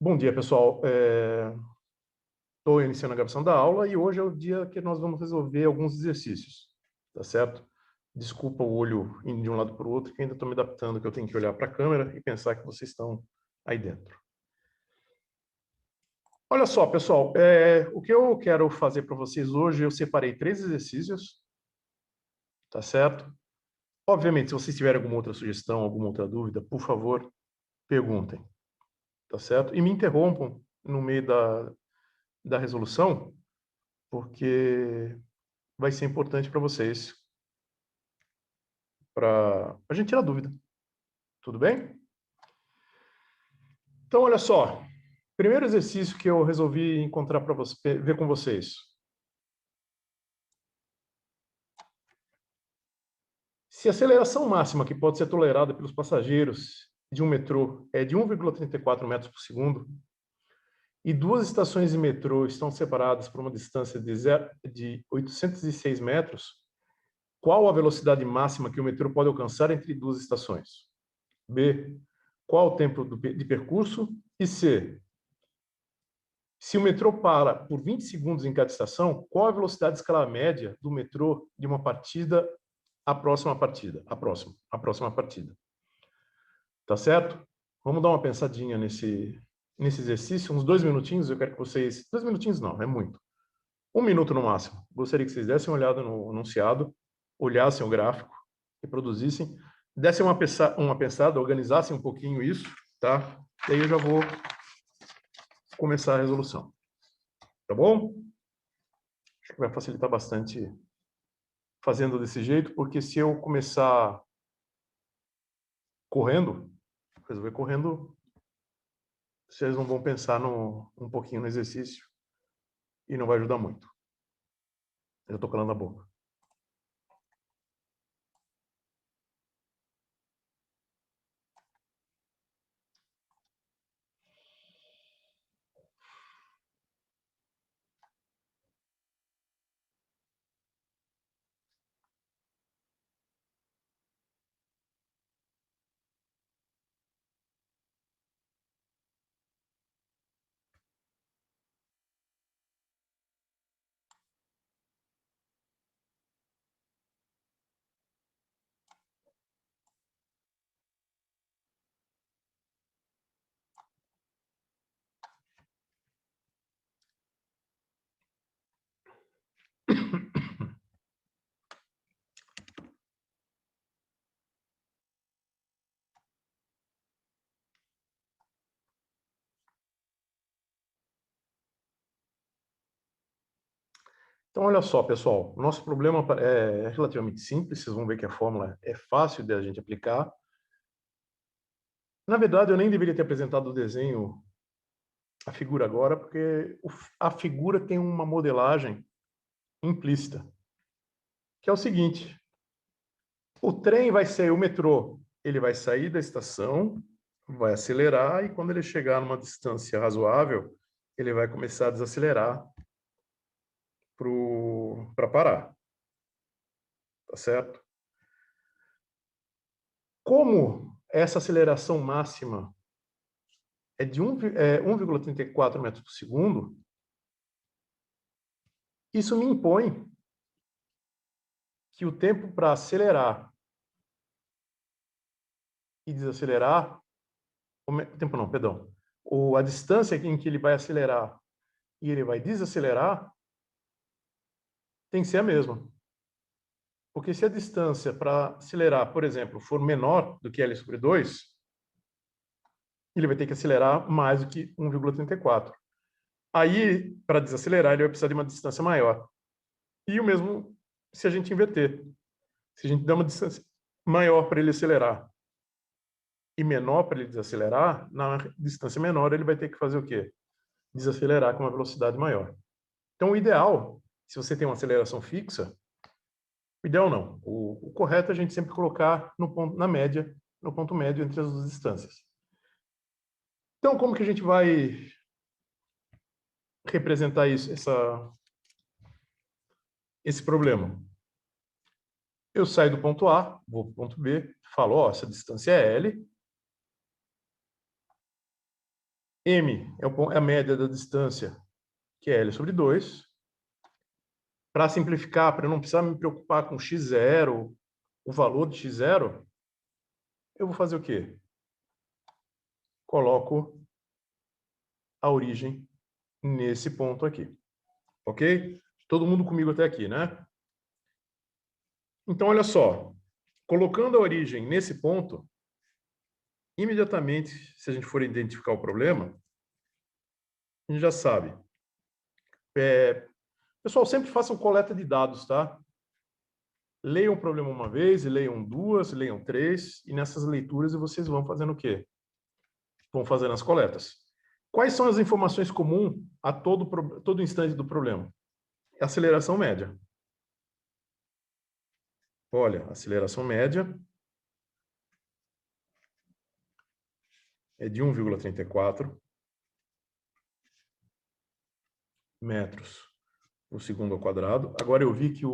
Bom dia, pessoal. Estou iniciando a gravação da aula e hoje é o dia que nós vamos resolver alguns exercícios, tá certo? Desculpa o olho indo de um lado para o outro, que ainda estou me adaptando, que eu tenho que olhar para a câmera e pensar que vocês estão aí dentro. Olha só, pessoal, o que eu quero fazer para vocês hoje, eu separei 3 exercícios, tá certo? Obviamente, se vocês tiverem alguma outra sugestão, alguma outra dúvida, por favor, perguntem, tá certo? E me interrompam no meio da resolução, porque vai ser importante para vocês, para a gente tirar dúvida. Tudo bem? Então, olha só. Primeiro exercício que eu resolvi encontrar para ver com vocês. Se a aceleração máxima que pode ser tolerada pelos passageiros de um metrô é de 1,34 metros por segundo, e 2 estações de metrô estão separadas por uma distância de 806 metros, qual a velocidade máxima que o metrô pode alcançar entre 2 estações? B. Qual o tempo de percurso? E C. Se o metrô para por 20 segundos em cada estação, qual a velocidade de escala média do metrô de uma partida à próxima partida? A próxima partida. Tá certo? Vamos dar uma pensadinha nesse exercício, uns 2 minutinhos. Eu quero que vocês... 2 minutinhos não, é muito. 1 minuto no máximo. Gostaria que vocês dessem uma olhada no enunciado, olhassem o gráfico, reproduzissem, dessem uma pensada, organizassem um pouquinho isso, tá? E aí eu já vou começar a resolução. Tá bom? Acho que vai facilitar bastante fazendo desse jeito, porque se eu começar correndo, resolver correndo, vocês não vão pensar um pouquinho no exercício e não vai ajudar muito. Eu estou calando a boca. Então, olha só, pessoal, o nosso problema é relativamente simples, vocês vão ver que a fórmula é fácil de a gente aplicar. Na verdade, eu nem deveria ter apresentado o desenho, a figura agora, porque a figura tem uma modelagem implícita, que é o seguinte: o trem vai sair, o metrô, ele vai sair da estação, vai acelerar, e quando ele chegar numa distância razoável, ele vai começar a desacelerar para parar. Tá certo? Como essa aceleração máxima é de 1,34 metros por segundo, isso me impõe que o tempo para acelerar e desacelerar, o tempo não, perdão, a distância em que ele vai acelerar e ele vai desacelerar tem que ser a mesma. Porque se a distância para acelerar, por exemplo, for menor do que L sobre 2, ele vai ter que acelerar mais do que 1,34. Aí, para desacelerar, ele vai precisar de uma distância maior. E o mesmo se a gente inverter. Se a gente dá uma distância maior para ele acelerar e menor para ele desacelerar, na distância menor ele vai ter que fazer o quê? Desacelerar com uma velocidade maior. Então, o ideal, se você tem uma aceleração fixa, o ideal não. O correto é a gente sempre colocar no ponto, na média, no ponto médio entre as duas distâncias. Então, como que a gente vai representar isso, esse problema? Eu saio do ponto A, vou para o ponto B, falo, ó, essa distância é L. M é a média da distância, que é L sobre 2. Para simplificar, para não precisar me preocupar com x0, o valor de x0, eu vou fazer o quê? Coloco a origem nesse ponto aqui. Ok? Todo mundo comigo até aqui, né? Então, olha só. Colocando a origem nesse ponto, imediatamente, se a gente for identificar o problema, a gente já sabe. Pessoal, sempre façam coleta de dados, tá? Leiam o problema uma vez, leiam duas, leiam três, e nessas leituras vocês vão fazendo o quê? Vão fazendo as coletas. Quais são as informações comuns a todo instante do problema? Aceleração média. Olha, aceleração média é de 1,34 metros por segundo ao quadrado. Agora eu vi que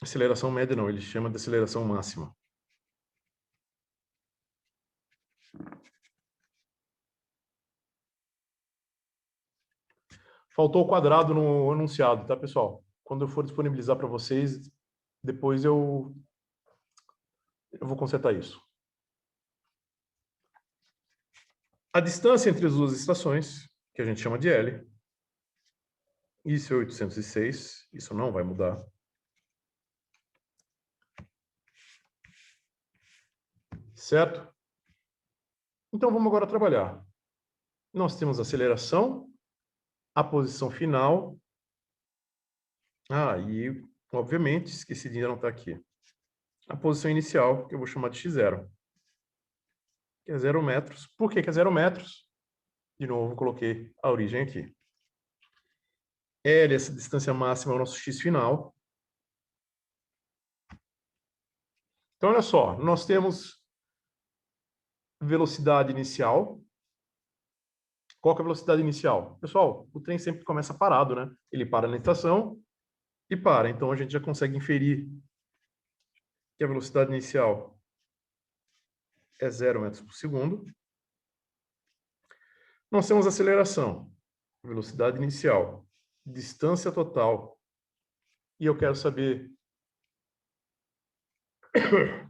aceleração média não, ele chama de aceleração máxima. Faltou o quadrado no anunciado, tá, pessoal? Quando eu for disponibilizar para vocês, depois eu vou consertar isso. A distância entre as duas estações, que a gente chama de L, isso é 806, isso não vai mudar. Certo? Então vamos agora trabalhar. Nós temos a aceleração, a posição final. E obviamente, esqueci de anotar aqui. A posição inicial, que eu vou chamar de x0. Que é 0 metros. Por que é 0 metros? De novo, coloquei a origem aqui. L, essa distância máxima, é o nosso x final. Então, olha só, nós temos velocidade inicial. Qual que é a velocidade inicial? Pessoal, o trem sempre começa parado, né? Ele para na estação e para. Então, a gente já consegue inferir que a velocidade inicial é 0 metros por segundo. Nós temos aceleração, velocidade inicial, distância total. E eu quero saber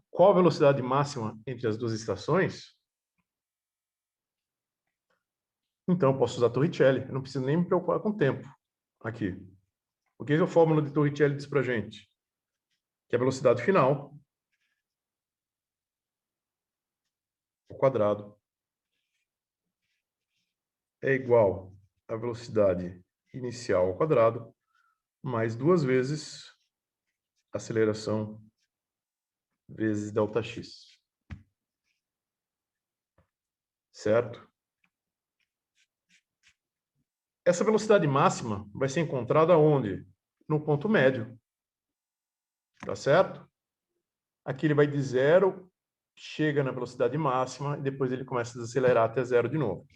qual a velocidade máxima entre as duas estações. Então, eu posso usar Torricelli. Eu não preciso nem me preocupar com o tempo aqui. O que a fórmula de Torricelli diz para a gente? Que a velocidade final ao quadrado é igual à velocidade inicial ao quadrado mais 2 vezes a aceleração vezes ΔX. Certo? Essa velocidade máxima vai ser encontrada onde? No ponto médio. Tá certo? Aqui ele vai de 0, chega na velocidade máxima e depois ele começa a desacelerar até 0 de novo.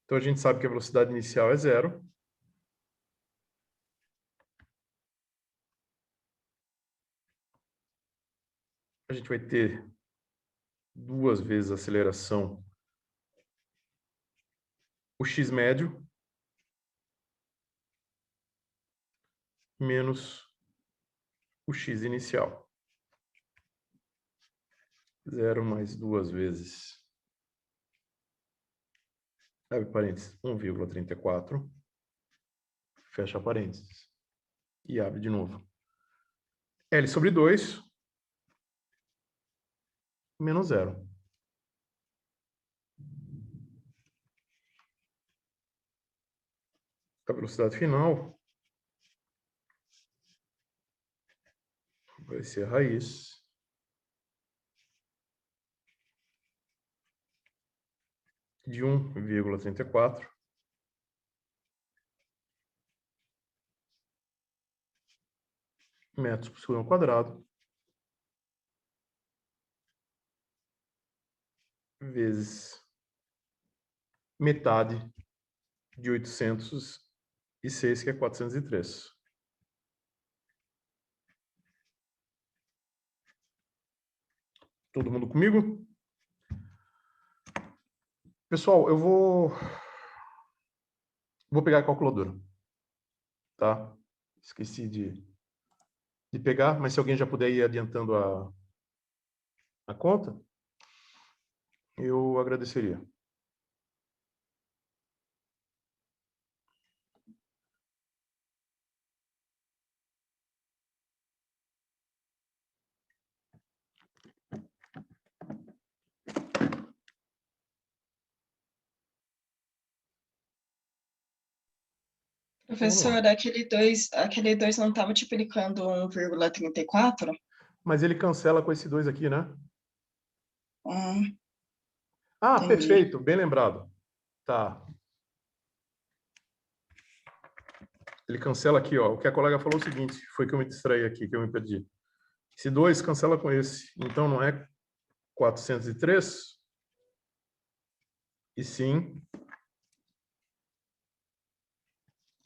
Então a gente sabe que a velocidade inicial é 0. A gente vai ter 2 vezes a aceleração, o x médio, menos o x inicial. 0 mais 2 vezes, abre parênteses, 1,34, fecha parênteses, e abre de novo. L sobre 2, menos 0. A velocidade final vai ser a raiz de 1,34 metros por segundo ao quadrado vezes metade de 806, que é 403. Todo mundo comigo? Pessoal, eu vou pegar a calculadora, tá? Esqueci de pegar, mas se alguém já puder ir adiantando a conta, eu agradeceria. Vamos lá. Professor, aquele 2 não está multiplicando 1,34? Mas ele cancela com esse 2 aqui, né? Ah, Entendi. perfeito, bem lembrado. Tá. Ele cancela aqui, ó. O que a colega falou é o seguinte, foi que eu me distraí aqui, que eu me perdi. Esse 2 cancela com esse. Então não é 403, e sim...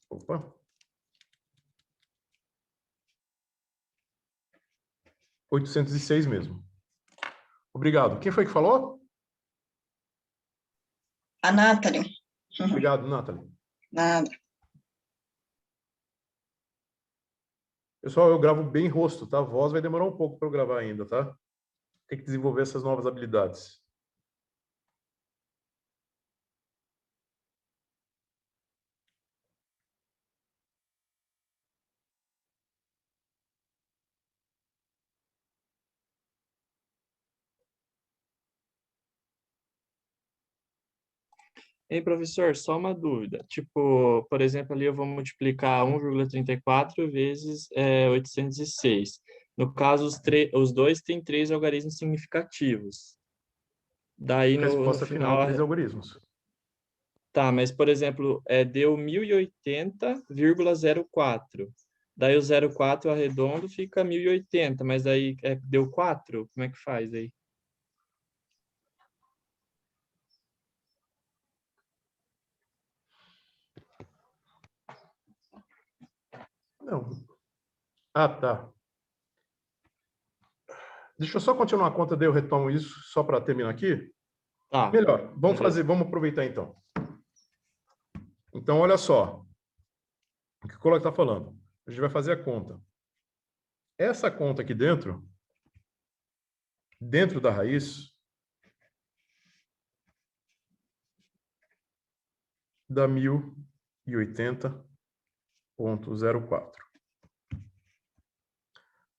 Opa. 806 mesmo. Obrigado. Quem foi que falou? A Nathalie. Obrigado, Nathalie. Nada. Pessoal, eu gravo bem rosto, tá? A voz vai demorar um pouco para eu gravar ainda, tá? Tem que desenvolver essas novas habilidades. Ei, professor, só uma dúvida. Tipo, por exemplo, ali eu vou multiplicar 1,34 vezes 806. No caso, os dois têm três algarismos significativos. Daí, no Resposta final, final... 3 algoritmos. Tá, mas, por exemplo, deu 1080,04. Daí o 0,4 arredondo fica 1080, mas daí deu 4? Como é que faz aí? Não. Ah, tá. Deixa eu só continuar a conta, daí eu retomo isso, só para terminar aqui. Tá, Melhor, beleza. vamos aproveitar então. Então, olha só. O que o colega está falando. A gente vai fazer a conta. Essa conta aqui dentro da raiz, dá 1080,04.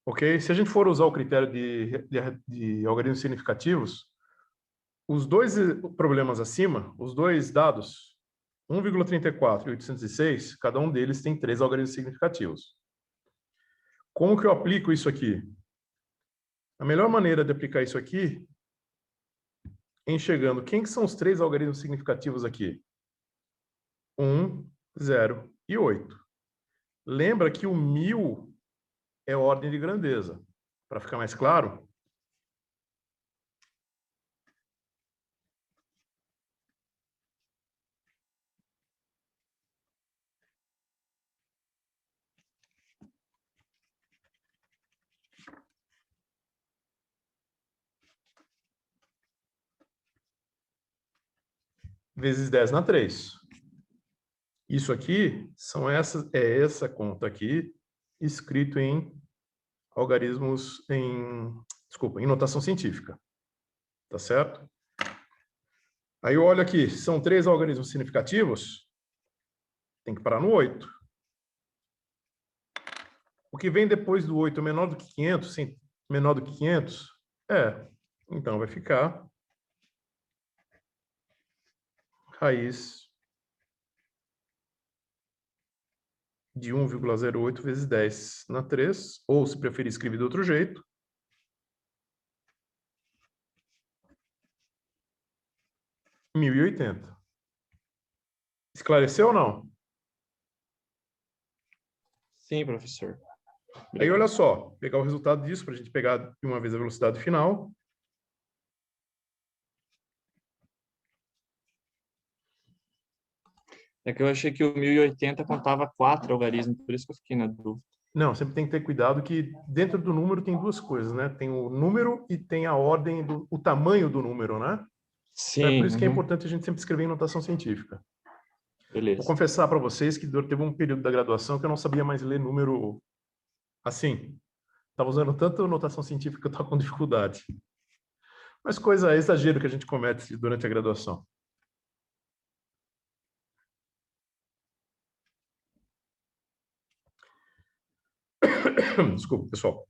Ok? Se a gente for usar o critério de algarismos significativos, os dois problemas acima, os dois dados, 1,34 e 806, cada um deles tem 3 algarismos significativos. Como que eu aplico isso aqui? A melhor maneira de aplicar isso aqui é enxergando quem que são os 3 algarismos significativos aqui. 1, 0 e 8. Lembra que o 1000 é ordem de grandeza. Para ficar mais claro, vezes 10 na 3. Isso aqui é essa conta aqui, escrito em algarismos em notação científica. Tá certo? Aí eu olho aqui, são 3 algarismos significativos, tem que parar no 8. O que vem depois do 8 é menor do que 500, menor do que 500? Então vai ficar raiz de 1,08 vezes 10 na 3, ou se preferir escrever de outro jeito, 1080. Esclareceu ou não? Sim, professor. Aí Obrigado. olha só, pegar o resultado disso para a gente pegar de uma vez a velocidade final. É que eu achei que o 1080 contava 4 algarismos, por isso que eu fiquei na dúvida. Não, sempre tem que ter cuidado que dentro do número tem duas coisas, né? Tem o número e tem a ordem, o tamanho do número, né? Então é por Sim, isso que é uhum, importante a gente sempre escrever em notação científica. Vou beleza. confessar para vocês que teve um período da graduação que eu não sabia mais ler número assim. Estava usando tanto notação científica que eu estava com dificuldade. Mas coisa, exagero que a gente comete durante a graduação. Desculpa, pessoal.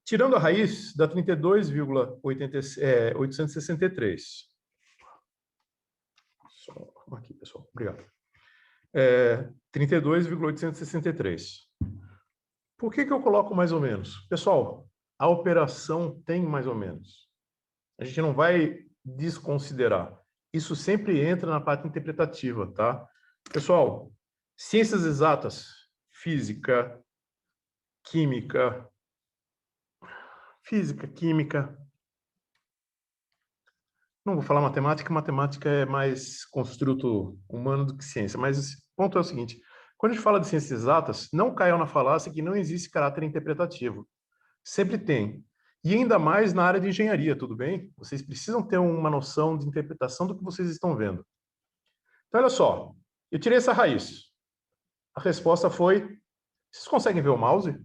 Tirando a raiz, dá 32,863. Só aqui, pessoal. Obrigado. 32,863. Por que eu coloco mais ou menos? Pessoal, a operação tem mais ou menos. A gente não vai desconsiderar. Isso sempre entra na parte interpretativa, tá? Pessoal, ciências exatas, física, química, química. Não vou falar matemática, matemática é mais construto humano do que ciência, mas o ponto é o seguinte, quando a gente fala de ciências exatas, não caiam na falácia que não existe caráter interpretativo. Sempre tem. E ainda mais na área de engenharia, tudo bem? Vocês precisam ter uma noção de interpretação do que vocês estão vendo. Então, olha só, eu tirei essa raiz. A resposta foi... Vocês conseguem ver o mouse?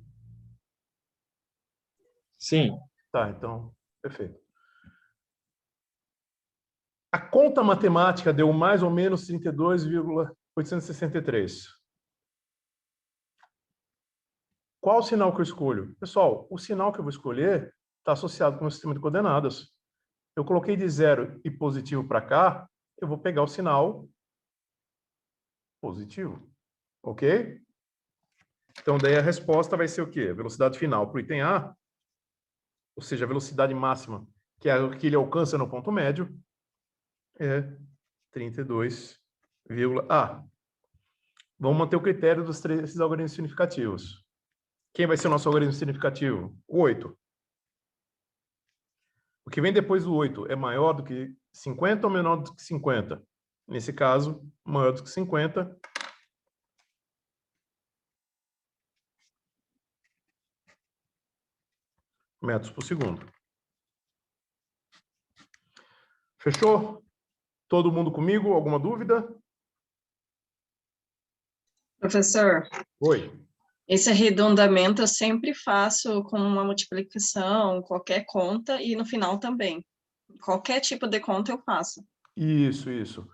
Sim, Tá, então, perfeito. A conta matemática deu mais ou menos 32,863. Qual o sinal que eu escolho? Pessoal, o sinal que eu vou escolher está associado com o meu sistema de coordenadas. Eu coloquei de zero e positivo para cá, eu vou pegar o sinal positivo. Ok? Então, daí a resposta vai ser o quê? A velocidade final para o item A, ou seja, a velocidade máxima, que é o que ele alcança no ponto médio, é 32, Vamos manter o critério dos três algarismos significativos. Quem vai ser o nosso algarismo significativo? O 8. O que vem depois do 8 é maior do que 50 ou menor do que 50? Nesse caso, maior do que 50. Metros por segundo. Fechou? Todo mundo comigo? Alguma dúvida? Professor, Oi. esse arredondamento eu sempre faço com uma multiplicação, qualquer conta, e no final também. Qualquer tipo de conta eu faço. Isso.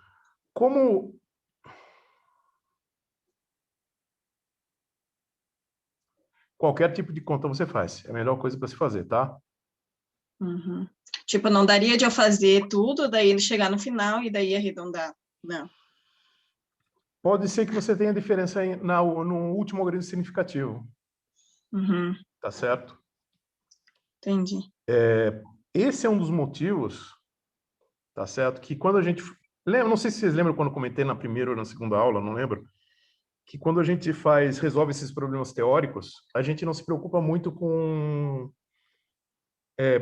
Como qualquer tipo de conta você faz, é a melhor coisa para se fazer, tá? Uhum. Tipo, não daria de eu fazer tudo, daí ele chegar no final e daí arredondar. Não. Pode ser que você tenha diferença no último algarismo significativo, Uhum. tá certo? Entendi. Esse é um dos motivos, tá certo? Que quando a gente lembra, não sei se vocês lembram quando eu comentei na primeira ou na segunda aula, não lembro, que quando a gente resolve esses problemas teóricos, a gente não se preocupa muito com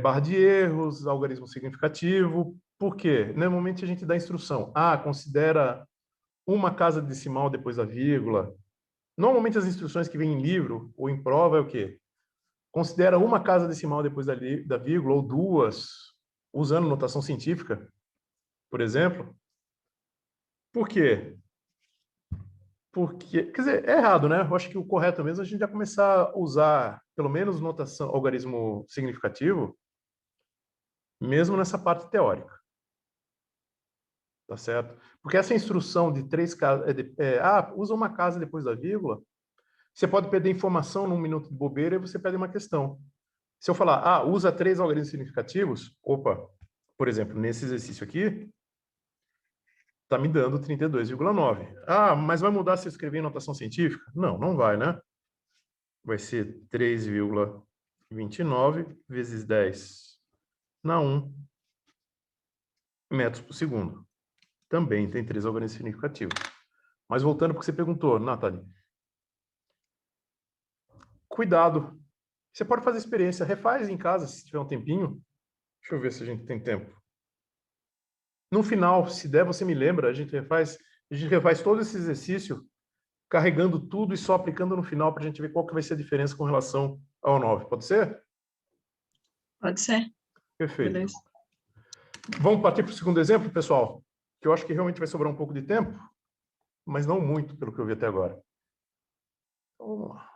barra de erros, algarismo significativo. Por quê? Normalmente a gente dá instrução. Considera uma casa decimal depois da vírgula. Normalmente as instruções que vêm em livro ou em prova é o quê? Considera uma casa decimal depois da vírgula ou duas, usando notação científica, por exemplo. Por quê? Porque, quer dizer, é errado, né? Eu acho que o correto mesmo é a gente já começar a usar, pelo menos, notação, algarismo significativo, mesmo nessa parte teórica. Tá certo? Porque essa instrução de três casas, usa uma casa depois da vírgula, você pode perder informação num minuto de bobeira e você perde uma questão. Se eu falar, usa três algarismos significativos, por exemplo, nesse exercício aqui, está me dando 32,9. Mas vai mudar se eu escrever em notação científica? Não, não vai, né? Vai ser 3,29 vezes 10 na 1 metros por segundo. Também tem três algarismos significativos. Mas voltando para o que você perguntou, Nathalie. Cuidado. Você pode fazer experiência. Refaz em casa, se tiver um tempinho. Deixa eu ver se a gente tem tempo. No final, se der, você me lembra, a gente refaz todo esse exercício, carregando tudo e só aplicando no final para a gente ver qual que vai ser a diferença com relação ao 9. Pode ser? Pode ser. Perfeito. Beleza. Vamos partir para o segundo exemplo, pessoal? Que eu acho que realmente vai sobrar um pouco de tempo, mas não muito, pelo que eu vi até agora. Então, vamos lá.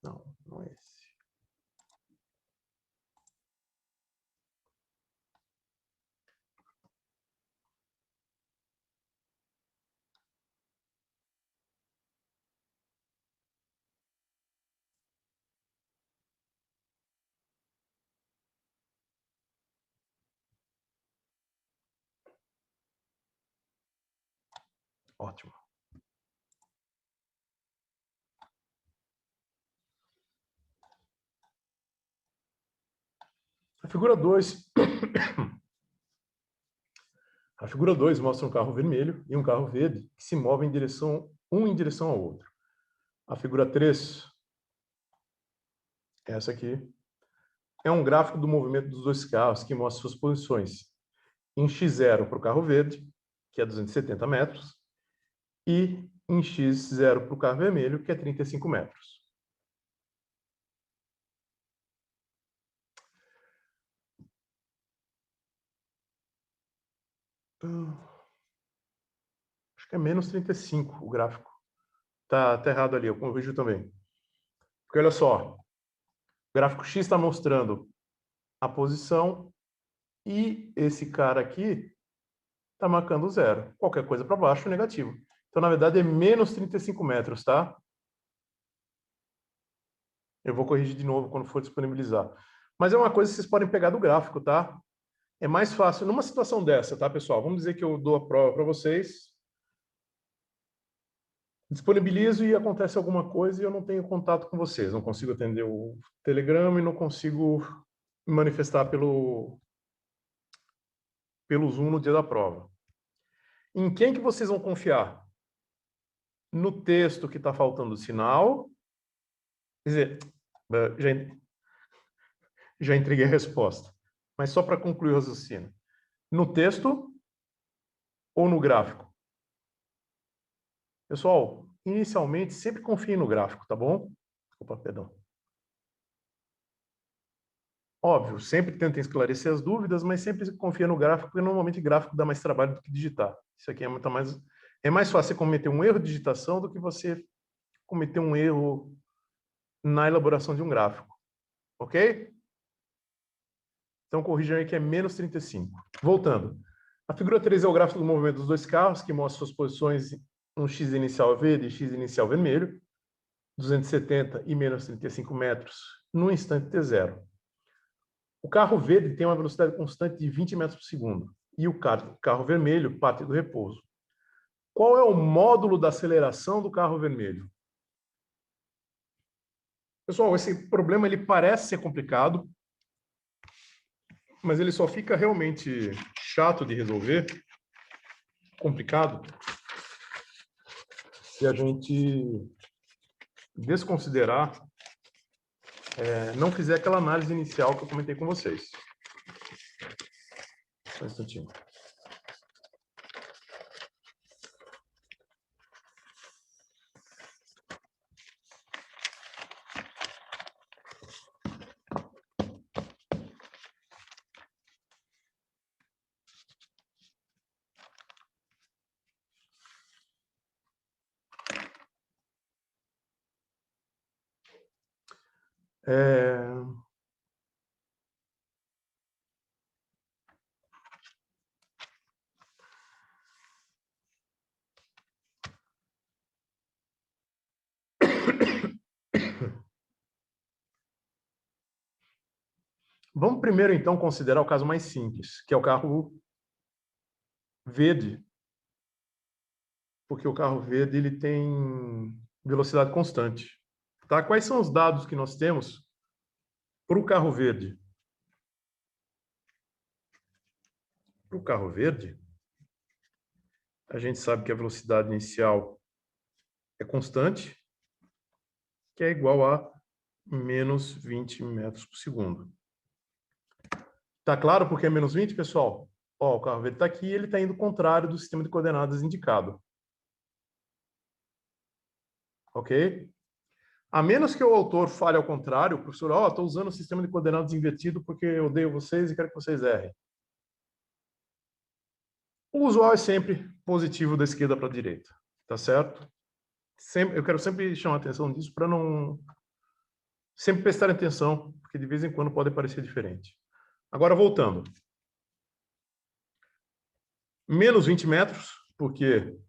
Não, não é esse. Ótimo. A figura 2. A figura 2 mostra um carro vermelho e um carro verde que se movem em direção ao outro. A figura 3, essa aqui, é um gráfico do movimento dos dois carros que mostra suas posições em x0 para o carro verde, que é 270 metros, e em x0 para o carro vermelho, que é 35 metros. Acho que é menos 35 o gráfico. Tá errado ali, eu corrijo também. Porque olha só, o gráfico X está mostrando a posição e esse cara aqui está marcando zero. Qualquer coisa para baixo é negativo. Então, na verdade, é menos 35 metros, tá? Eu vou corrigir de novo quando for disponibilizar. Mas é uma coisa que vocês podem pegar do gráfico, tá? É mais fácil, numa situação dessa, tá, pessoal? Vamos dizer que eu dou a prova para vocês, disponibilizo e acontece alguma coisa e eu não tenho contato com vocês. Não consigo atender o Telegram e não consigo me manifestar pelo Zoom no dia da prova. Em quem que vocês vão confiar? No texto que está faltando sinal? Quer dizer, já entreguei a resposta. Mas só para concluir o raciocínio. No texto ou no gráfico? Pessoal, inicialmente, sempre confie no gráfico, tá bom? Opa, perdão. Óbvio, sempre tentem esclarecer as dúvidas, mas sempre confia no gráfico, porque normalmente gráfico dá mais trabalho do que digitar. Isso aqui é mais fácil você cometer um erro de digitação do que você cometer um erro na elaboração de um gráfico. Ok? Então, corrijam aí que é menos 35. Voltando. A figura 3 é o gráfico do movimento dos dois carros, que mostra suas posições um x inicial verde e x inicial vermelho, 270 e menos 35 metros, no instante t0. O carro verde tem uma velocidade constante de 20 metros por segundo e o carro vermelho parte do repouso. Qual é o módulo da aceleração do carro vermelho? Pessoal, esse problema ele parece ser complicado, mas ele só fica realmente chato de resolver, complicado, se a gente desconsiderar, não fizer aquela análise inicial que eu comentei com vocês. Só um instantinho. Vamos primeiro, então, considerar o caso mais simples, que é o carro verde, porque o carro verde ele tem velocidade constante. Tá? Quais são os dados que nós temos para o carro verde? Para o carro verde, a gente sabe que a velocidade inicial é constante, que é igual a menos 20 metros por segundo. Tá claro por que é menos 20, pessoal? Ó, o carro verde está aqui e ele está indo contrário do sistema de coordenadas indicado. Ok? A menos que o autor fale ao contrário, o professor, ó, estou usando o sistema de coordenadas invertido porque eu odeio vocês e quero que vocês errem. O usual é sempre positivo da esquerda para a direita, tá certo? Eu quero sempre chamar a atenção disso para não... Sempre prestar atenção, porque de vez em quando pode parecer diferente. Agora, voltando. Menos 20 metros, porque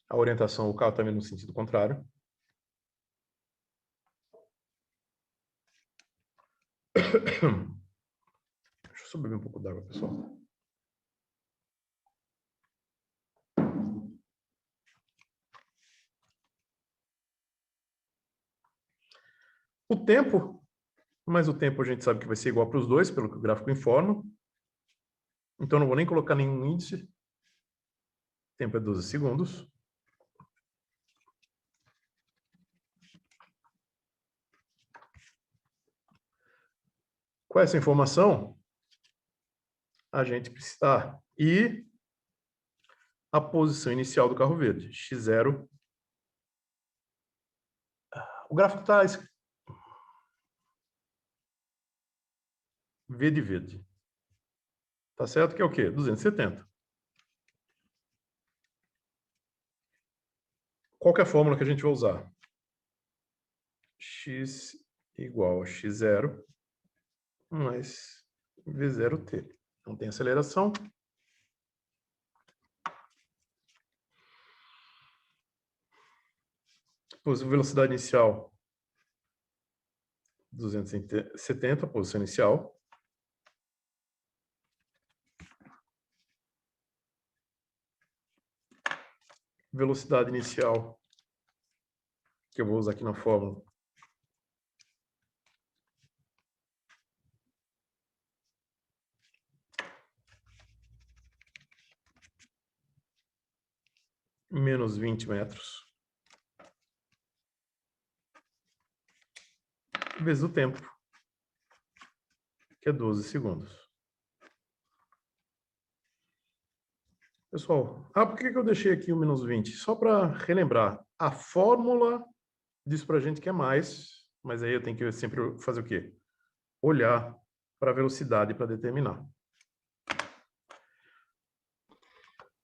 a orientação, o carro está indo no sentido contrário. Deixa eu só beber um pouco d'água, pessoal. O tempo, mas o tempo a gente sabe que vai ser igual para os dois, pelo que o gráfico informa. Então, não vou nem colocar nenhum índice. O tempo é 12 segundos. Com essa informação, a gente precisa... E a posição inicial do carro verde, x0. O gráfico está V de verde. Tá certo que é o quê? 270. Qual que é a fórmula que a gente vai usar? X igual a x0 mais v0t. Não tem aceleração. Velocidade inicial 270, posição inicial. Velocidade inicial, que eu vou usar aqui na fórmula, menos 20 metros, vezes o tempo, que é 12 segundos. Pessoal, por que eu deixei aqui o menos 20? Só para relembrar, a fórmula diz para a gente que é mais, mas aí eu tenho que sempre fazer o quê? Olhar para a velocidade para determinar.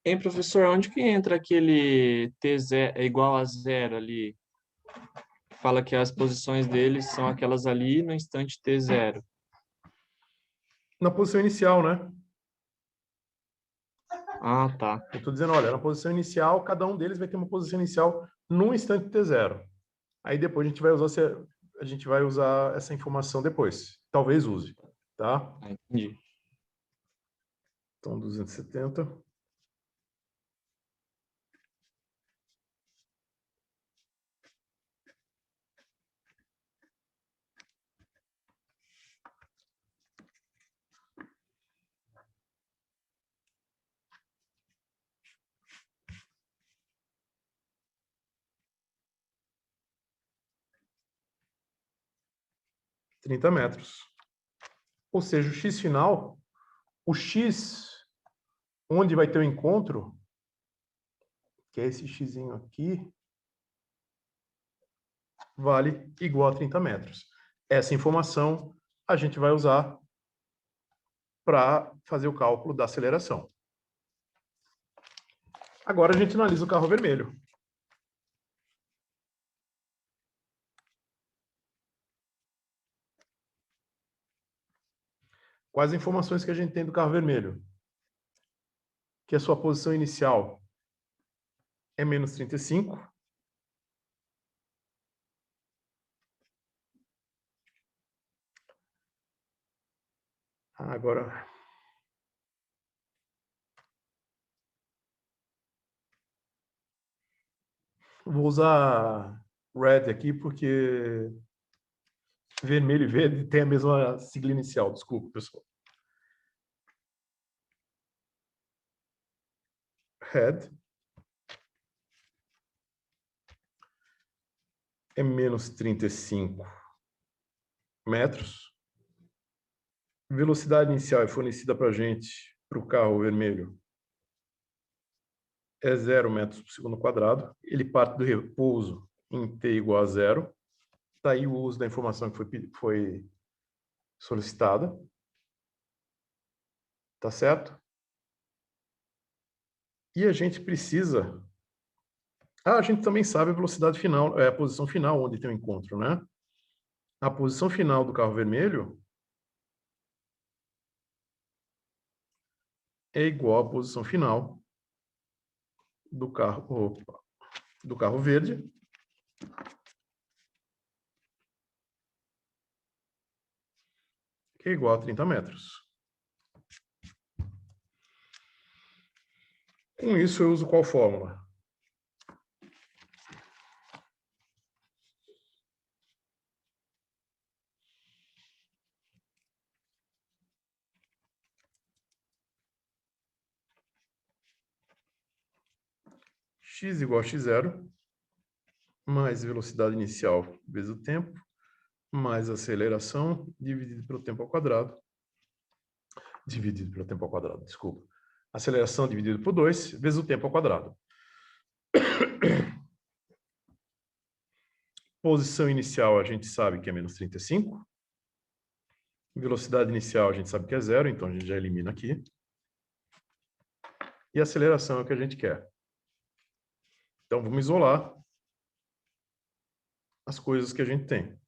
Hein, professor, onde que entra aquele T0 é igual a zero ali? Fala que as posições deles são aquelas ali no instante T0. Na posição inicial, né? Ah, tá. Eu estou dizendo, olha, na posição inicial, cada um deles vai ter uma posição inicial no instante T0. Aí depois a gente vai usar essa informação depois. Talvez use, tá? Entendi. Então, 270. ,30 metros. Ou seja, o x final, o x onde vai ter o encontro, que é esse xzinho aqui, vale igual a 30 metros. Essa informação a gente vai usar para fazer o cálculo da aceleração. Agora a gente analisa o carro vermelho. Quais as informações que a gente tem do carro vermelho? Que a sua posição inicial é menos 35. Agora, vou usar red aqui porque vermelho e verde tem a mesma sigla inicial. Desculpa, pessoal. Red. é menos 35 metros. Velocidade inicial é fornecida para a gente, para o carro vermelho, é 0 metros por segundo quadrado. Ele parte do repouso em t igual a 0. Está aí o uso da informação que foi solicitada. Tá certo? E a gente precisa... a gente também sabe a velocidade final, a posição final onde tem o encontro, né? A posição final do carro vermelho é igual à posição final do carro verde, que é igual a 30 metros. Com isso, eu uso qual fórmula? X igual a x0, mais velocidade inicial vezes o tempo, mais aceleração, dividido pelo tempo ao quadrado. Dividido pelo tempo ao quadrado, desculpa. Aceleração dividido por 2, vezes o tempo ao quadrado. Posição inicial a gente sabe que é menos 35. Velocidade inicial a gente sabe que é 0, então a gente já elimina aqui. E aceleração é o que a gente quer. Então vamos isolar as coisas que a gente tem.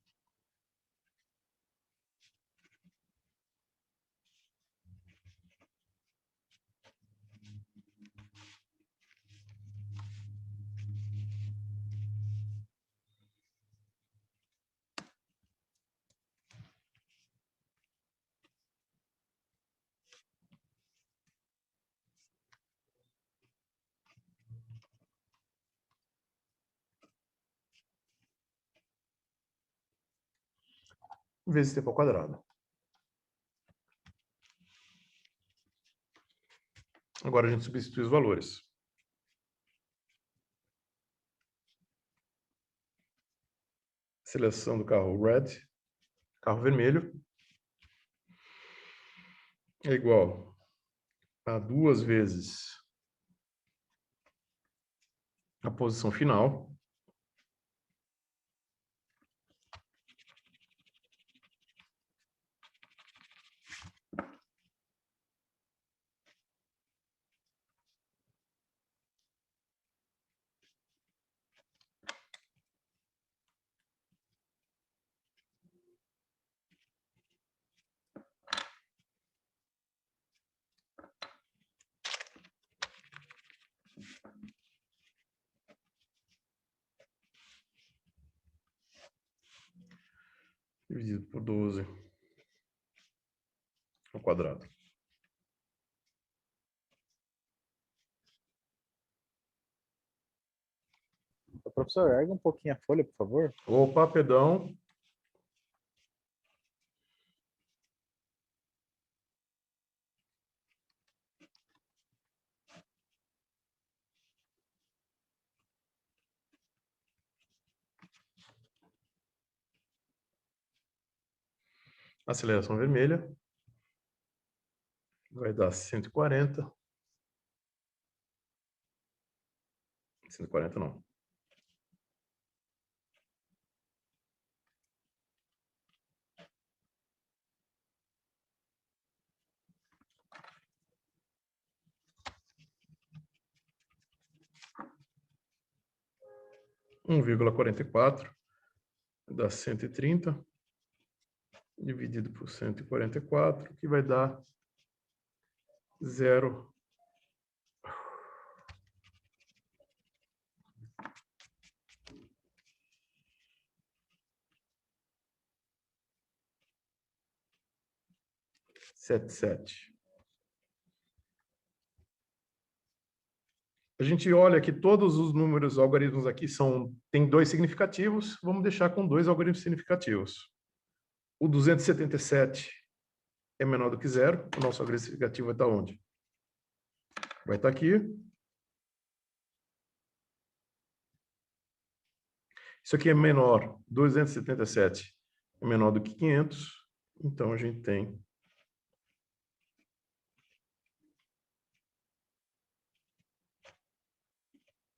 Vezes tempo ao quadrado. Agora a gente substitui os valores. Seleção do carro red, carro vermelho, é igual a 2 vezes a posição final, dividido por 12 ao quadrado. Professor, erga um pouquinho a folha, por favor. Opa, perdão. Aceleração vermelha vai dar 140. 140 não. Um 1,44 dá 130 dividido por 144, que vai dar 0. A gente olha que todos os números, algoritmos aqui tem 2 significativos, vamos deixar com 2 algoritmos significativos. O 277 é menor do que 0, o nosso algoritmo significativo vai estar onde? Vai estar aqui. Isso aqui é menor, 277 é menor do que 500, então a gente tem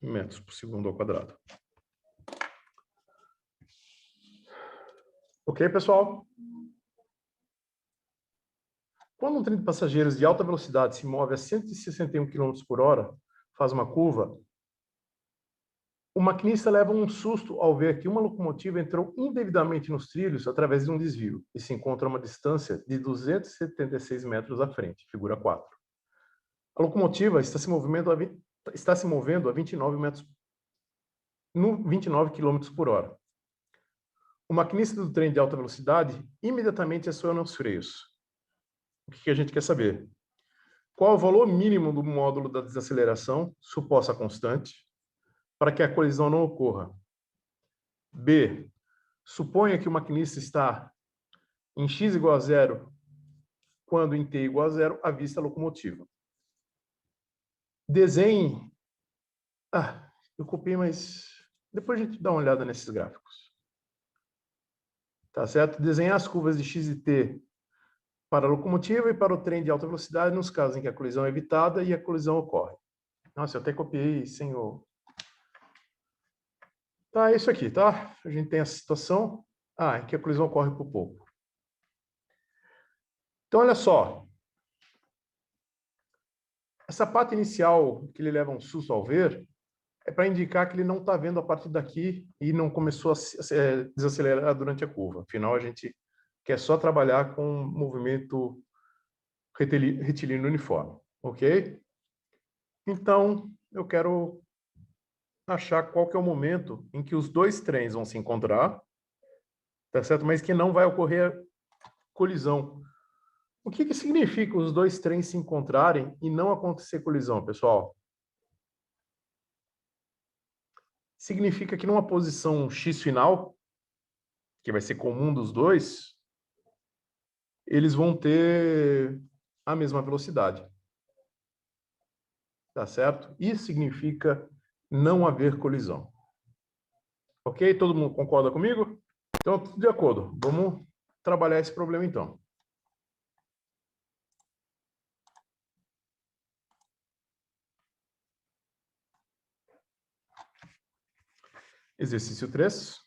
metros por segundo ao quadrado. Ok, pessoal? Quando um trem de passageiros de alta velocidade se move a 161 km por hora, faz uma curva, o maquinista leva um susto ao ver que uma locomotiva entrou indevidamente nos trilhos através de um desvio e se encontra a uma distância de 276 metros à frente, figura 4. A locomotiva está se movendo a 29 km por hora. O maquinista do trem de alta velocidade imediatamente aciona os freios. O que a gente quer saber? Qual é o valor mínimo do módulo da desaceleração, suposta constante, para que a colisão não ocorra? B. Suponha que o maquinista está em x igual a 0, quando em t igual a 0, avista a locomotiva. Desenhe... eu copiei, mas depois a gente dá uma olhada nesses gráficos. Tá certo? Desenhar as curvas de x e t para a locomotiva e para o trem de alta velocidade nos casos em que a colisão é evitada e a colisão ocorre. Nossa, eu até copiei sem o... Tá, é isso aqui, tá? A gente tem a situação em que a colisão ocorre por pouco. Então, olha só. Essa parte inicial que ele leva um susto ao ver é para indicar que ele não está vendo a partir daqui e não começou a desacelerar durante a curva. Afinal, a gente quer só trabalhar com movimento retilíneo uniforme, ok? Então, eu quero achar qual que é o momento em que os dois trens vão se encontrar, tá certo? Mas que não vai ocorrer colisão. O que significa os dois trens se encontrarem e não acontecer colisão, pessoal? Significa que numa posição x final, que vai ser comum dos dois, eles vão ter a mesma velocidade. Tá certo? Isso significa não haver colisão. Ok? Todo mundo concorda comigo? Então, tudo de acordo. Vamos trabalhar esse problema, então. Exercício 3.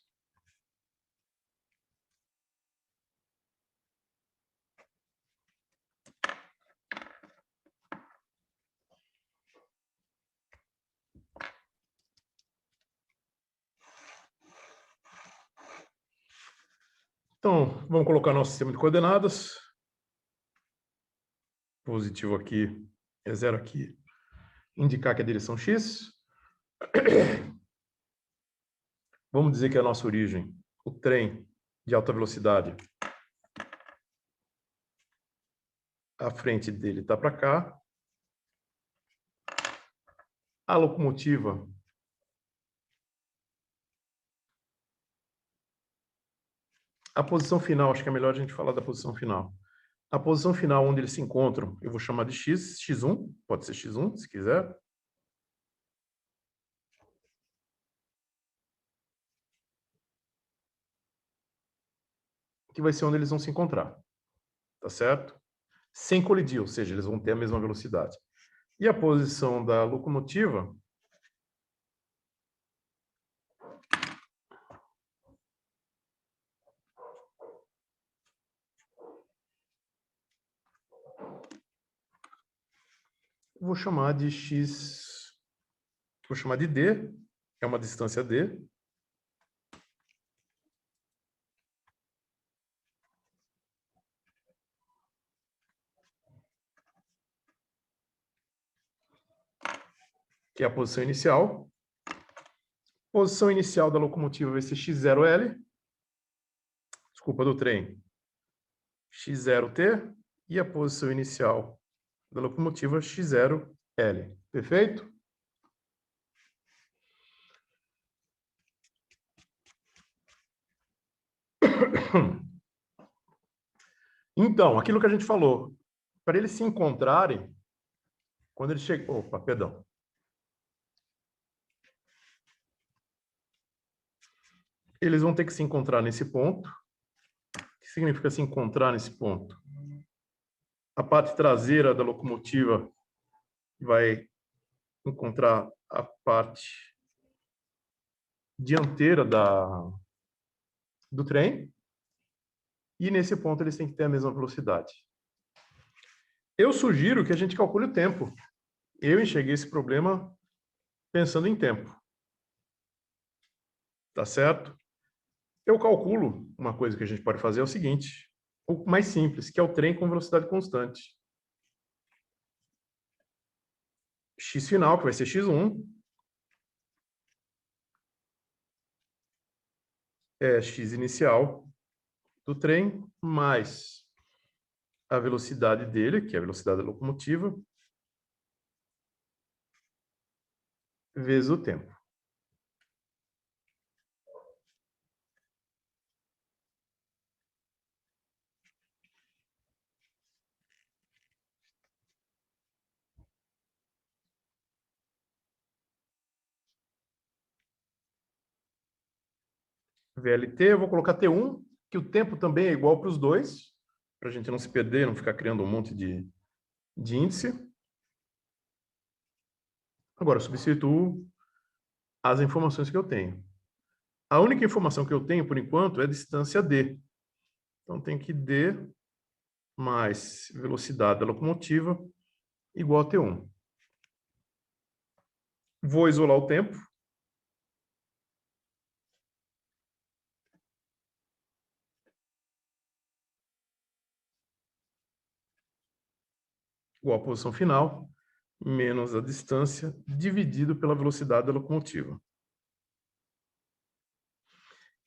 Então, vamos colocar nosso sistema de coordenadas. Positivo aqui é 0 aqui. Indicar que é a direção x. Vamos dizer que é a nossa origem, o trem de alta velocidade. A frente dele está para cá. A locomotiva a posição final, acho que é melhor a gente falar da posição final. A posição final onde eles se encontram, eu vou chamar de x, x1, pode ser x1, se quiser. Que vai ser onde eles vão se encontrar. Tá certo? Sem colidir, ou seja, eles vão ter a mesma velocidade. E a posição da locomotiva vou chamar de x, vou chamar de d, é uma distância d. Que é a posição inicial. Posição inicial da locomotiva vai ser x0L, desculpa, do trem, x0T, e a posição inicial da locomotiva x0L. Perfeito? Então, aquilo que a gente falou, para eles se encontrarem, quando eles chegam... Opa, perdão. eles vão ter que se encontrar nesse ponto. O que significa se encontrar nesse ponto? A parte traseira da locomotiva vai encontrar a parte dianteira do trem, e nesse ponto eles têm que ter a mesma velocidade. Eu sugiro que a gente calcule o tempo. Eu enxerguei esse problema pensando em tempo. Tá certo? Eu calculo, uma coisa que a gente pode fazer é o seguinte, o mais simples, que é o trem com velocidade constante. X final, que vai ser x1, é x inicial do trem, mais a velocidade dele, que é a velocidade da locomotiva, vezes o tempo. VLT, eu vou colocar T1, que o tempo também é igual para os dois, para a gente não se perder, não ficar criando um monte de índice. Agora, eu substituo as informações que eu tenho. A única informação que eu tenho, por enquanto, é a distância D. Então, tem que D mais velocidade da locomotiva igual a T1. Vou isolar o tempo. Igual a posição final, menos a distância, dividido pela velocidade da locomotiva.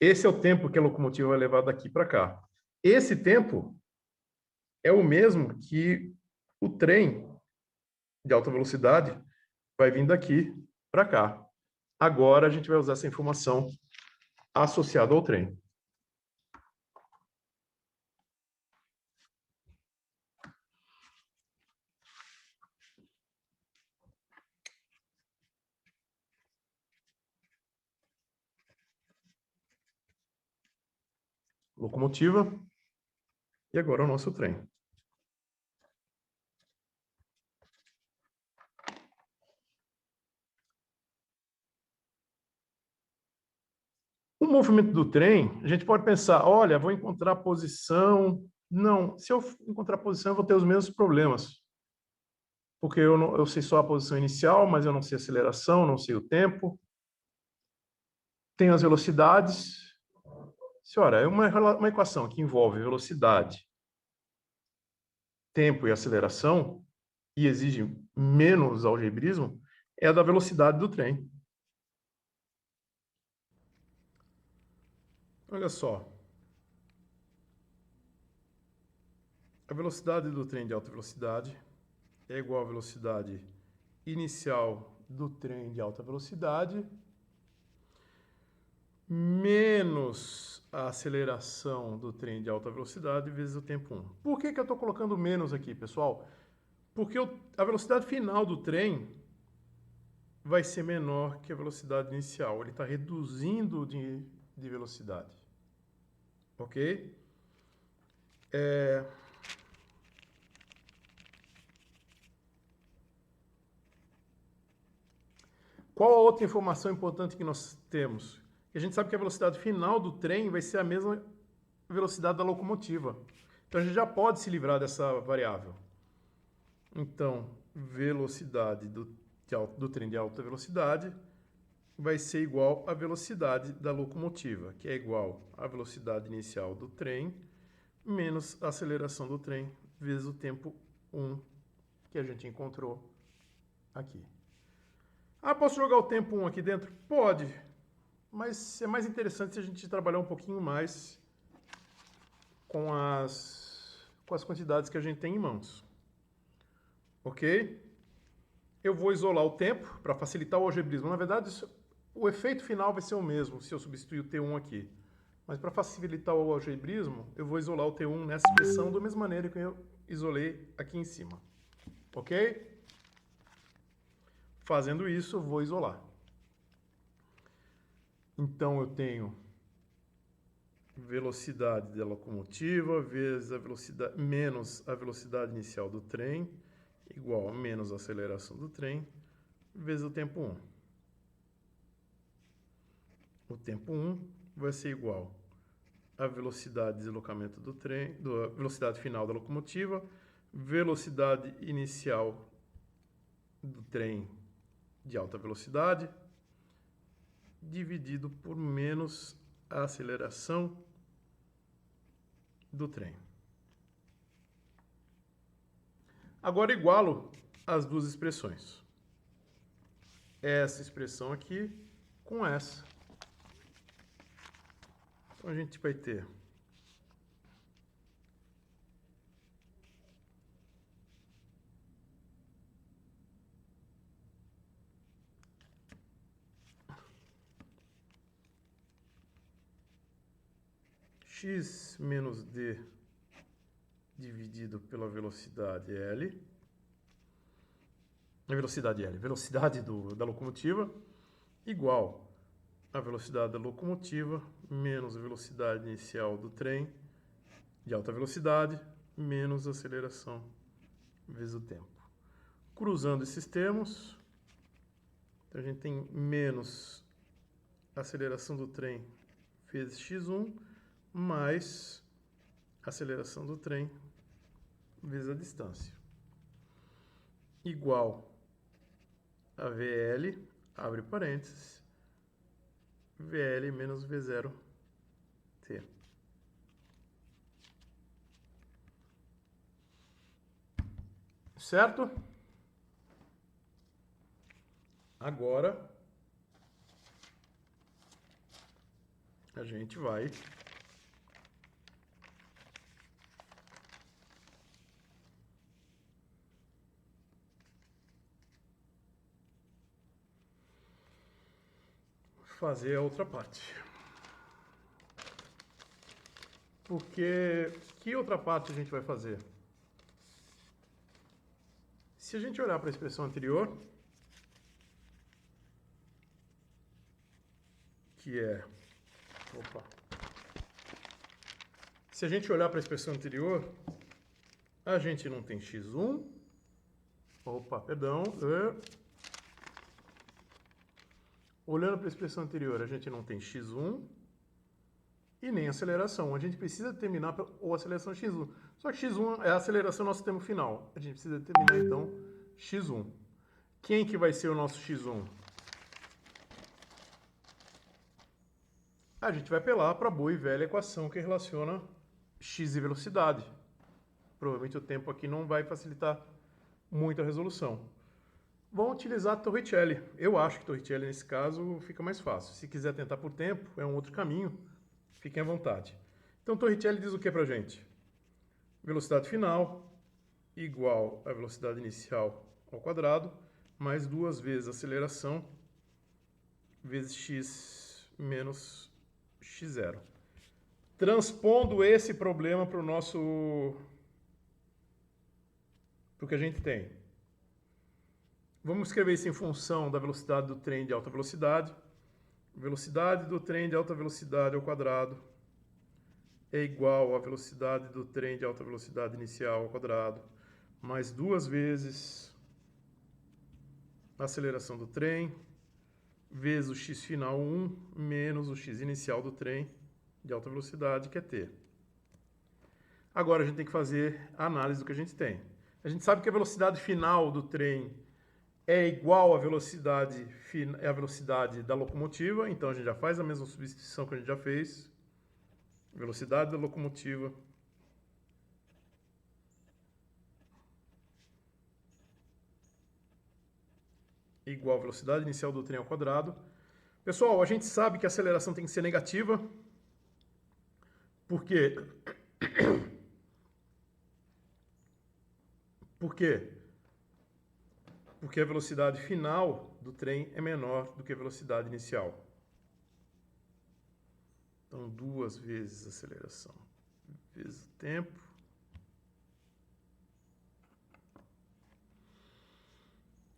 Esse é o tempo que a locomotiva vai levar daqui para cá. Esse tempo é o mesmo que o trem de alta velocidade vai vir daqui para cá. Agora a gente vai usar essa informação associada ao trem. Locomotiva. E agora o nosso trem. O movimento do trem, a gente pode pensar, olha, vou encontrar posição. Não, se eu encontrar posição, eu vou ter os mesmos problemas. Porque eu sei só a posição inicial, mas eu não sei a aceleração, não sei o tempo. Tenho as velocidades. Senhora, é uma equação que envolve velocidade, tempo e aceleração, e exige menos algebrismo, é a da velocidade do trem. Olha só. A velocidade do trem de alta velocidade é igual à velocidade inicial do trem de alta velocidade menos a aceleração do trem de alta velocidade vezes o tempo 1. Por que eu estou colocando menos aqui, pessoal? Porque a velocidade final do trem vai ser menor que a velocidade inicial. Ele está reduzindo de velocidade. Ok? Qual a outra informação importante que nós temos? A gente sabe que a velocidade final do trem vai ser a mesma velocidade da locomotiva. Então, a gente já pode se livrar dessa variável. Então, velocidade do trem de alta velocidade vai ser igual à velocidade da locomotiva, que é igual à velocidade inicial do trem, menos a aceleração do trem, vezes o tempo 1 que a gente encontrou aqui. Ah, posso jogar o tempo 1 aqui dentro? Pode, mas é mais interessante se a gente trabalhar um pouquinho mais com as quantidades que a gente tem em mãos. Ok? Eu vou isolar o tempo para facilitar o algebrismo. Na verdade, o efeito final vai ser o mesmo se eu substituir o T1 aqui. Mas para facilitar o algebrismo, eu vou isolar o T1 nessa expressão da mesma maneira que eu isolei aqui em cima. Ok? Fazendo isso, eu vou isolar. Então, eu tenho velocidade da locomotiva vezes a velocidade, menos a velocidade inicial do trem, igual a menos a aceleração do trem, vezes o tempo 1. O tempo 1 vai ser igual à velocidade de deslocamento do trem, a velocidade final da locomotiva, velocidade inicial do trem de alta velocidade, dividido por menos a aceleração do trem. Agora igualo as duas expressões. Essa expressão aqui com essa. Então a gente vai ter x menos d dividido pela velocidade L. A velocidade L, velocidade da locomotiva, igual a velocidade da locomotiva menos a velocidade inicial do trem de alta velocidade menos a aceleração vezes o tempo. Cruzando esses termos, então a gente tem menos a aceleração do trem vezes x1 mais a aceleração do trem vezes a distância. Igual a VL, abre parênteses, VL menos V0 T. Certo? Agora a gente vai fazer a outra parte. Porque que outra parte a gente vai fazer? Se a gente olhar para a expressão anterior, que é... Opa! Se a gente olhar para a expressão anterior, a gente não tem x1. Opa, perdão. Olhando para a expressão anterior, a gente não tem x1 e nem aceleração. A gente precisa determinar a aceleração x1. Só que x1 é a aceleração do nosso termo final. A gente precisa determinar, então, x1. Quem que vai ser o nosso x1? A gente vai apelar para a boa e velha equação que relaciona x e velocidade. Provavelmente o tempo aqui não vai facilitar muito a resolução. Vão utilizar Torricelli. Eu acho que Torricelli, nesse caso, fica mais fácil. Se quiser tentar por tempo, é um outro caminho. Fiquem à vontade. Então, Torricelli diz o que para a gente? Velocidade final igual a velocidade inicial ao quadrado, mais 2 vezes a aceleração, vezes x menos x0. Transpondo esse problema para o nosso... para o que a gente tem. Vamos escrever isso em função da velocidade do trem de alta velocidade. Velocidade do trem de alta velocidade ao quadrado é igual à velocidade do trem de alta velocidade inicial ao quadrado, mais 2 vezes a aceleração do trem, vezes o x final 1, menos o x inicial do trem de alta velocidade, que é t. Agora a gente tem que fazer a análise do que a gente tem. A gente sabe que a velocidade final do trem é igual à velocidade da locomotiva, então a gente já faz a mesma substituição que a gente já fez. Velocidade da locomotiva igual à velocidade inicial do trem ao quadrado. Pessoal, a gente sabe que a aceleração tem que ser negativa, porque... Por quê? Porque a velocidade final do trem é menor do que a velocidade inicial. Então, 2 vezes a aceleração vezes o tempo.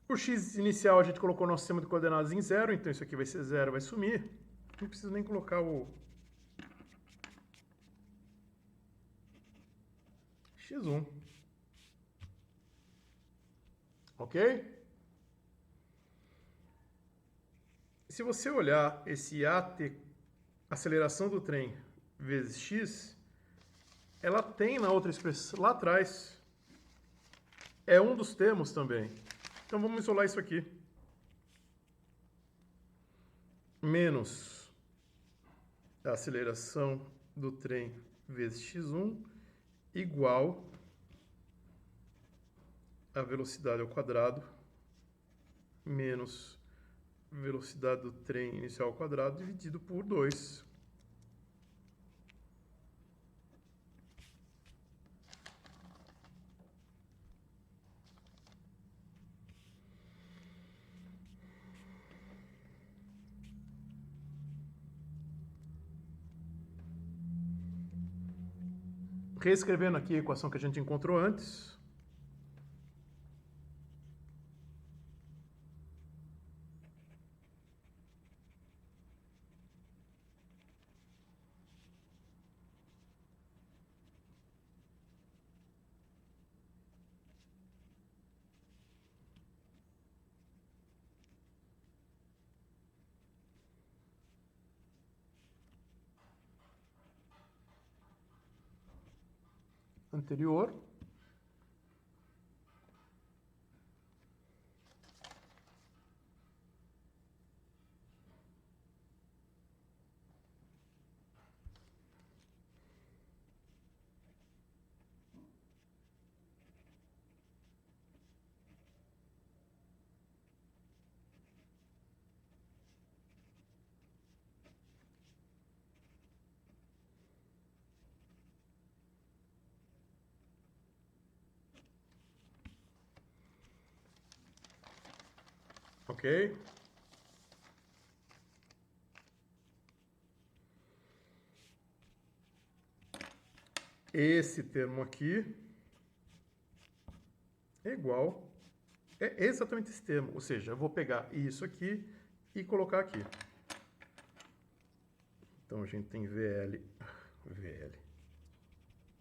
O x inicial a gente colocou no nosso sistema de coordenadas em 0, então isso aqui vai ser 0, vai sumir. Não preciso nem colocar o x1. Ok? Se você olhar esse AT, aceleração do trem, vezes x, ela tem na outra expressão, lá atrás, é um dos termos também. Então vamos isolar isso aqui. Menos a aceleração do trem vezes x1 igual a velocidade ao quadrado menos velocidade do trem inicial ao quadrado dividido por 2. Reescrevendo aqui a equação que a gente encontrou antes. Anterior. Ok? Esse termo aqui é igual, é exatamente esse termo, ou seja, eu vou pegar isso aqui e colocar aqui. Então a gente tem VL,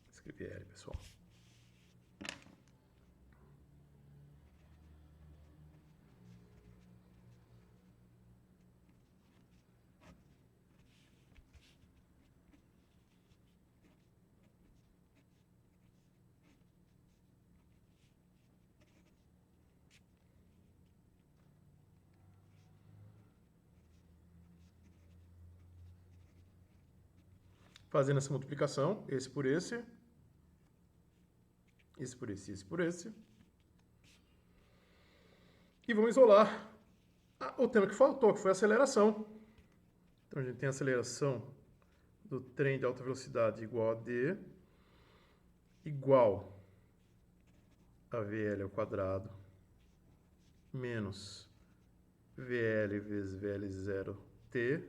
escrevi L, pessoal. Fazendo essa multiplicação, esse por esse por esse, esse por esse. E vamos isolar o termo que faltou, que foi a aceleração. Então a gente tem a aceleração do trem de alta velocidade igual a D, igual a VL ao quadrado, menos VL vezes VL0T,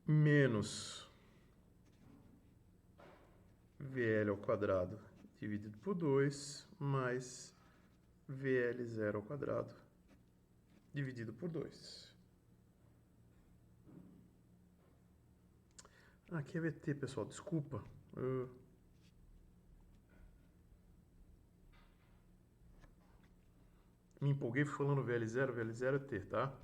menos VL ao quadrado dividido por 2, mais VL0 ao quadrado dividido por 2. Aqui é VT, pessoal, desculpa. Me empolguei falando VL0, VL0 é T, tá?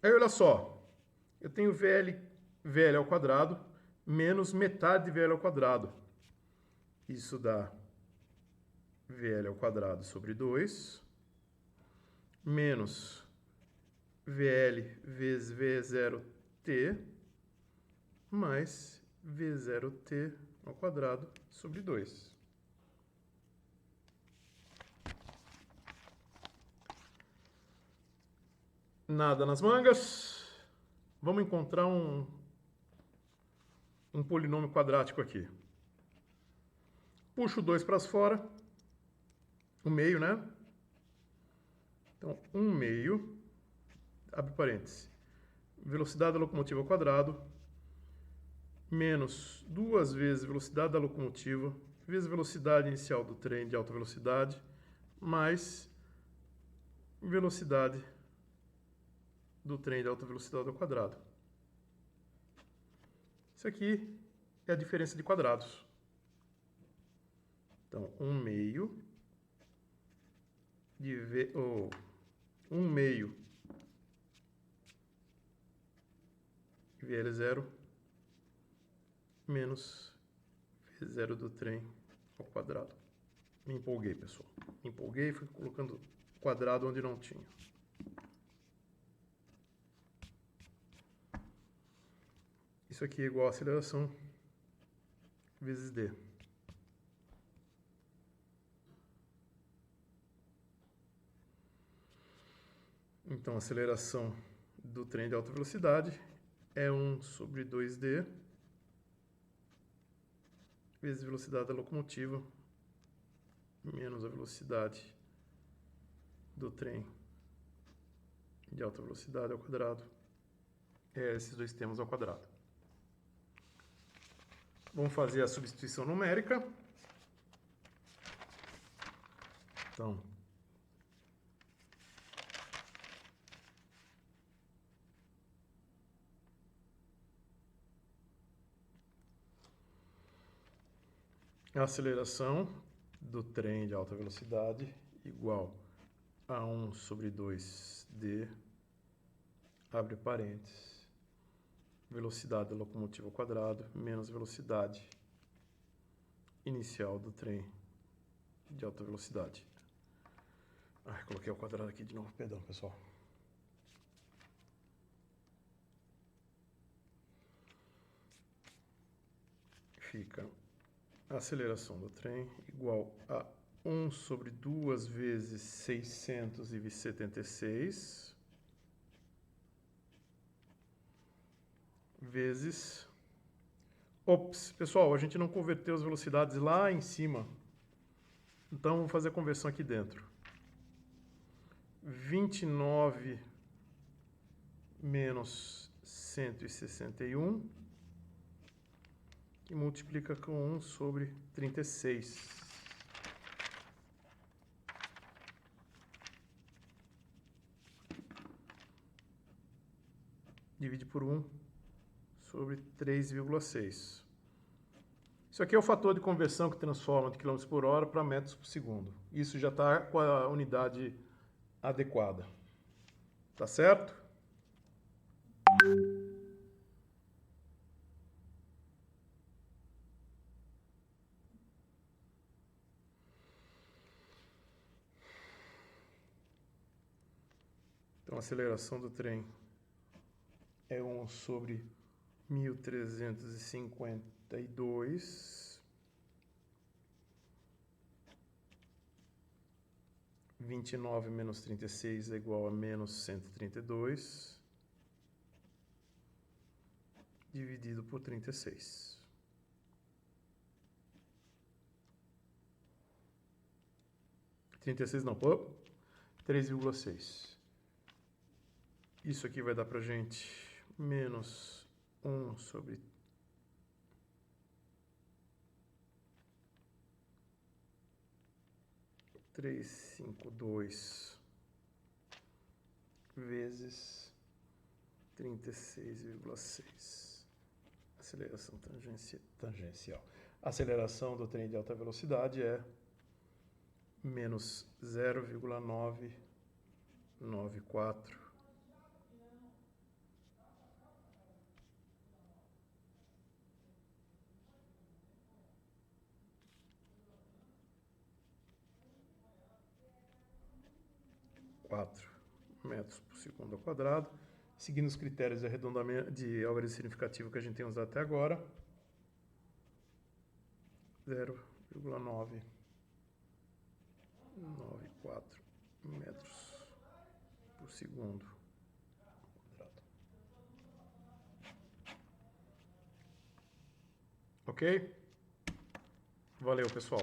Aí, olha só. Eu tenho VL ao quadrado menos metade de VL ao quadrado. Isso dá VL ao quadrado sobre 2, menos VL vezes V0T, mais V0T ao quadrado sobre 2. Nada nas mangas. Vamos encontrar um polinômio quadrático aqui. Puxo 2 para fora. O meio, né? Então, 1 meio, abre parênteses, velocidade da locomotiva ao quadrado, menos 2 vezes velocidade da locomotiva, vezes velocidade inicial do trem de alta velocidade, mais velocidade do trem de alta velocidade ao quadrado. Isso aqui é a diferença de quadrados. Então, 1/2 de V, ou 1/2 VL0 menos V0 do trem ao quadrado. Me empolguei, pessoal. Me empolguei e fui colocando quadrado onde não tinha. Isso aqui é igual a aceleração vezes D. Então, a aceleração do trem de alta velocidade é 1/2D vezes a velocidade da locomotiva menos a velocidade do trem de alta velocidade ao quadrado. É esses dois termos ao quadrado. Vamos fazer a substituição numérica. Então, a aceleração do trem de alta velocidade igual a 1/2D, abre parênteses, velocidade da locomotiva ao quadrado, menos velocidade inicial do trem de alta velocidade. Coloquei o quadrado aqui de novo, perdão, pessoal. Fica a aceleração do trem igual a 1/2 vezes 676 vezes... Ops, pessoal, a gente não converteu as velocidades lá em cima. Então, vamos fazer a conversão aqui dentro. 29 menos 161, que multiplica com 1/36. Divide por 1/3,6. Isso aqui é o fator de conversão que transforma de quilômetros por hora para metros por segundo. Isso já está com a unidade adequada. Tá certo? Então, a aceleração do trem é 1/1352. 29 menos 36 é igual a menos 132. Dividido por 36. Não, pô, 3,6. Isso aqui vai dar pra gente menos 1/352 vezes 36,6. Aceleração tangencial. A aceleração do trem de alta velocidade é menos 0,994 metros por segundo ao quadrado, seguindo os critérios de arredondamento de algarismo significativo que a gente tem usado até agora. 0,994 metros por segundo ao quadrado. Ok? Valeu, pessoal.